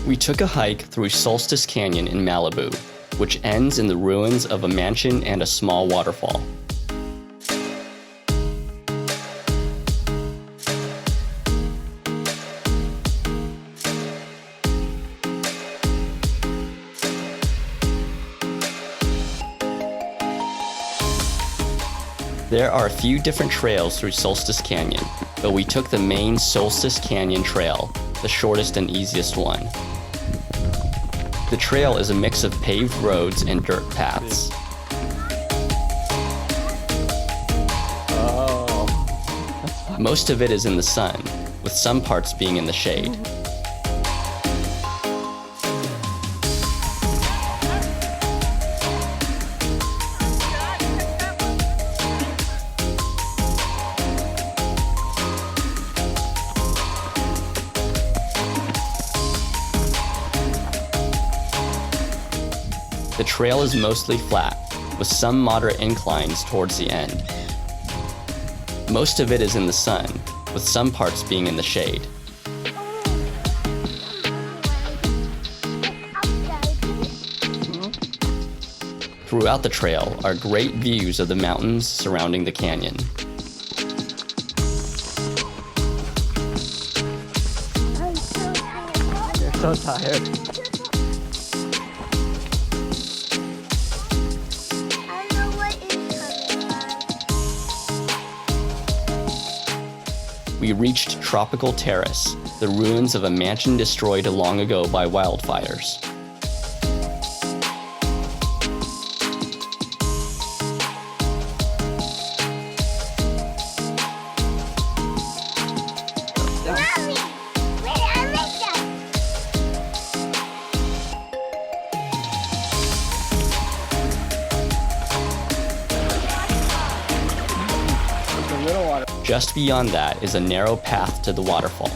We took a hike through Solstice Canyon in Malibu, which ends in the ruins of a mansion and a small waterfall. There are a few different trails through Solstice Canyon, but we took the main Solstice Canyon Trail, the shortest and easiest one. The trail is a mix of paved roads and dirt paths. Most of it is in the sun, with some parts being in the shade. The trail is mostly flat, with some moderate inclines towards the end. Most of it is in the sun, with some parts being in the shade. Throughout the trail are great views of the mountains surrounding the canyon. You're so tired. We reached Tropical Terrace, the ruins of a mansion destroyed long ago by wildfires. Mommy, wait, I make that. Just beyond that is a narrow path to the waterfall.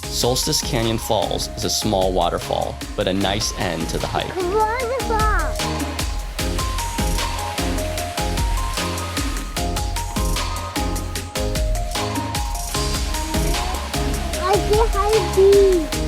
Solstice Canyon Falls is a small waterfall, but a nice end to the hike. Waterfall. I say hi,